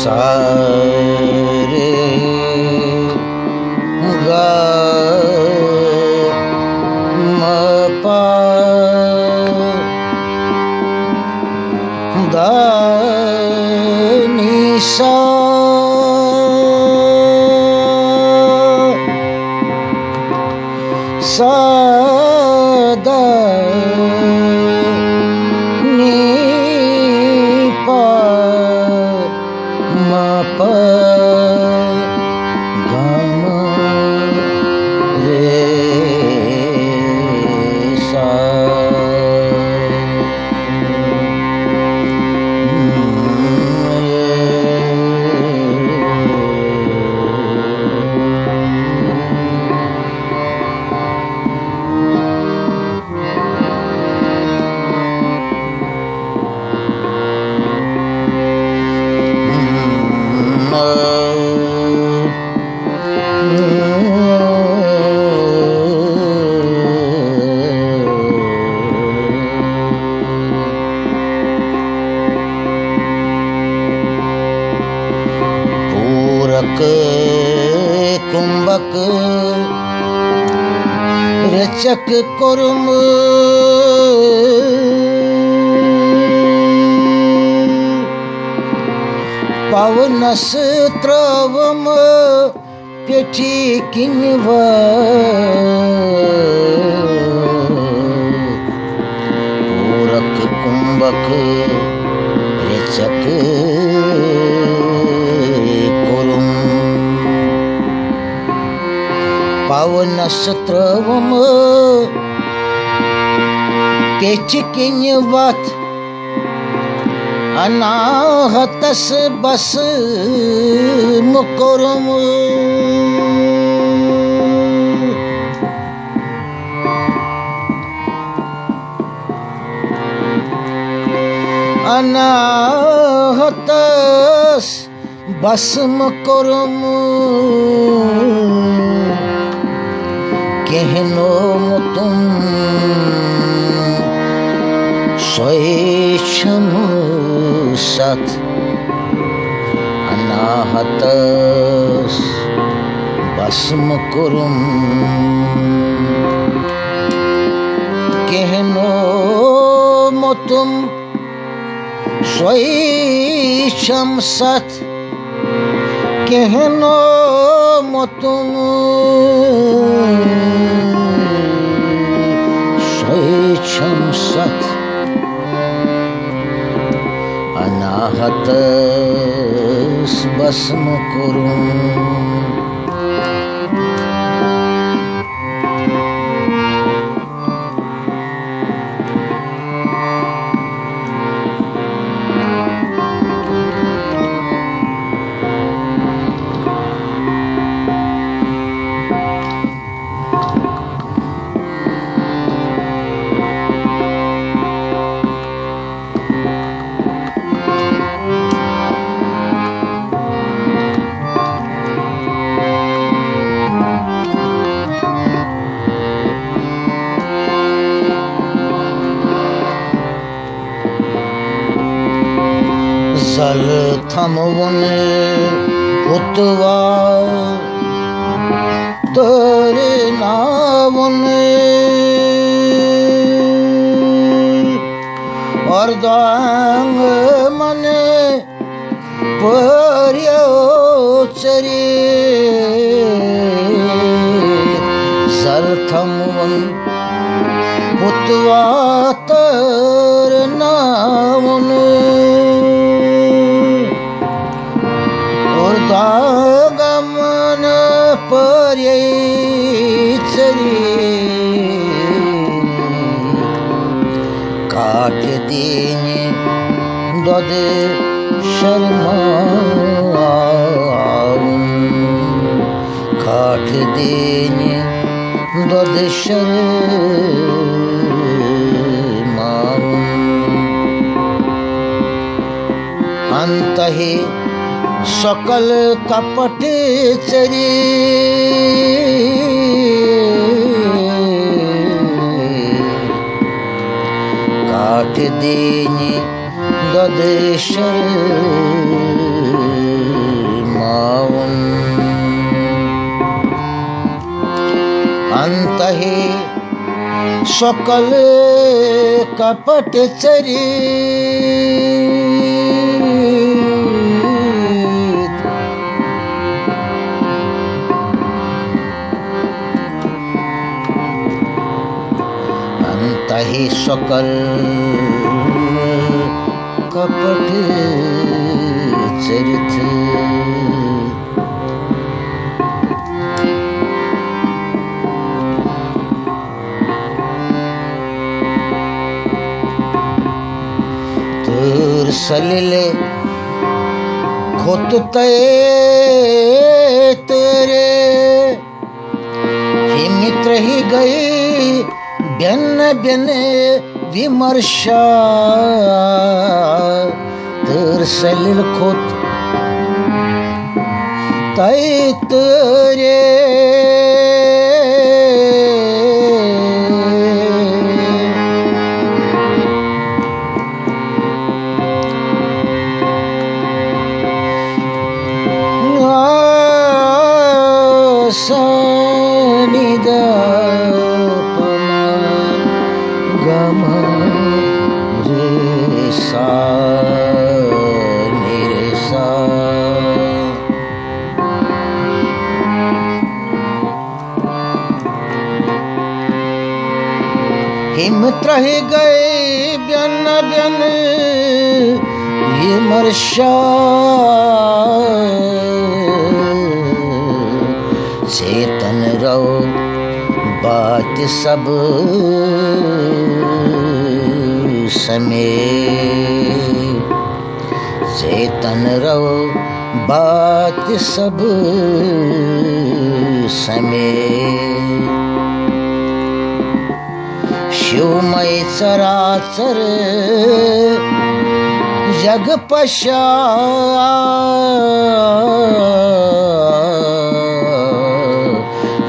सारे गा म पा दा नि सा सा दा नि पा म प ग म रे सा कुंभक रेचक कुर्म पवनस्त्रवम पेठी किन्व पूरक कुंभक रेचक पवनस्त्रवम पेठिकिन्वत अनाहतस बस मुकुरम अनाहतस बस मुकुरम कहनो मुतुम स्वेच्छम सत अनाहतस भस्म कुरुम कहनो मुतुम स्वेच्छम सत कहनो मुतुम स्वेच्छम सत अनाहतस भस्म कुरुम जल थमवन हुतवा तोरे नावन अर्धांग मन पर्यो चरे जल थमवन हुतवा तोरे नावन गमन पर्ये चरी काट देने दद शर्मा काट देने दद शर्मा अंत है सकल कपट चरी काट देने ददेशर मावन अंतहि सकल कपट चरी अंतहि सकल कपट चरित तुर सलिल खुद तेरे ही मित्र ही गई व्यन व्यन विमर्शा तुर सलिल खुद तेरे हिम्मत रह गए व्यन व्यन विमर्शा चेतन रहो बात सब समय चेतन रहो बात सब समय शिवमय चराचर जग पशा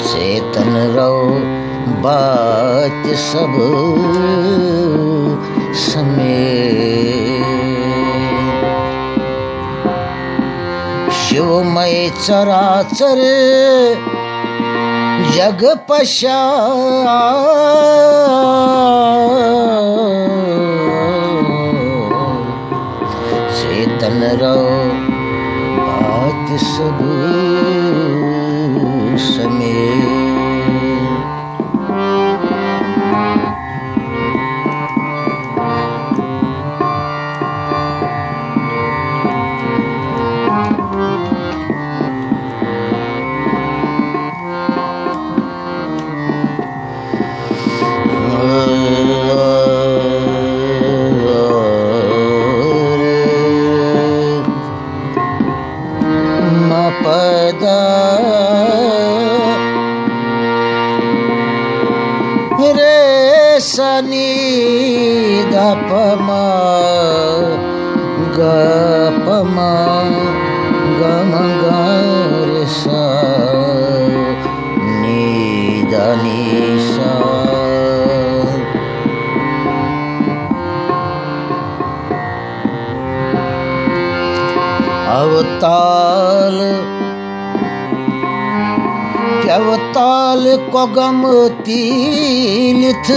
चेतन रहो बात सब समय शिवमय चराचर जग पशा चेतन रहो बात सब समय रे सनी दपमा गपमा गम गर सा नी దని सा अवताल अवताल को गमती लिथ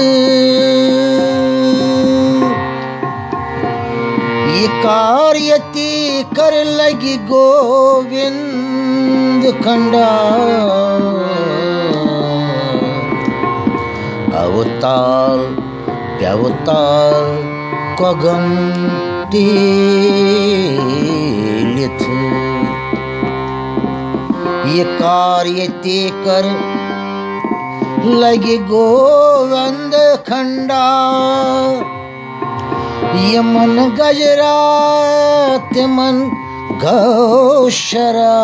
ये कार्यती कर लगी गोविंद खंडा अवताल अवताल को गमती लिथ ये कार्य ते कर लगे गोविंद खंडा ये मन गजरा ते मन गौशरा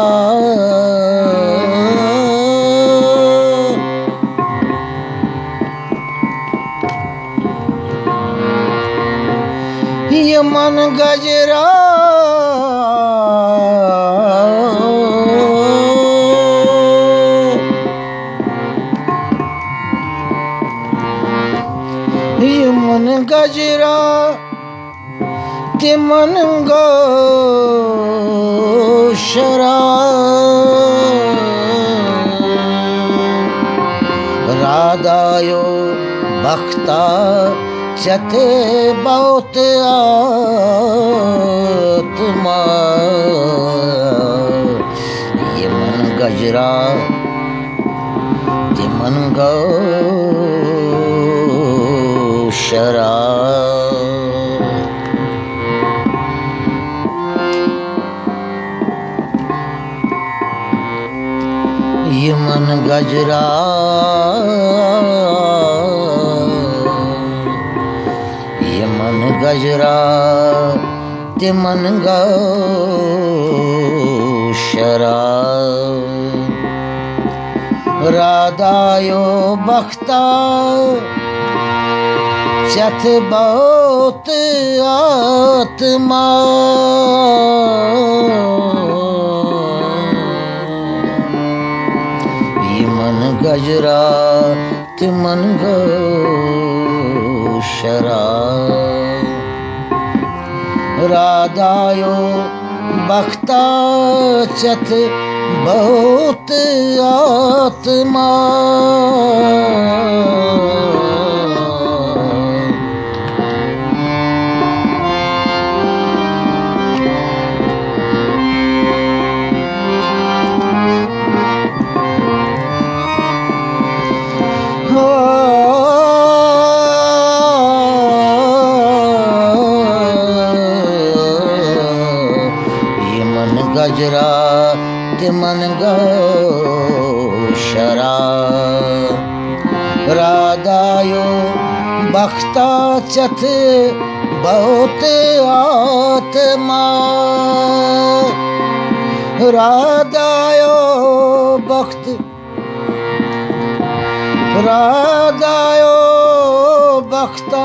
ये मन गजरा मन गो शराब राधायो बख्ता चते बहुत आत्मा ये मन गजरा ये मन गो शराब ये मन गजरा ये मन गजरा ते मन गो शराब राधायो बख्ता चथ बहुत आत्मा ये मन गजरा ते मन गो शराब राधायो बख्ता चथ बहुत आत्मा गजरा ते मन गो शराब राधायो बख्ता चथ बहुत आत्मा राधायो बख्त राधायो बख्ता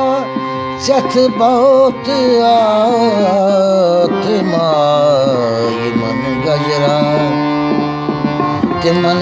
चथ बहुत आत्मा ये मन गजरा ते मन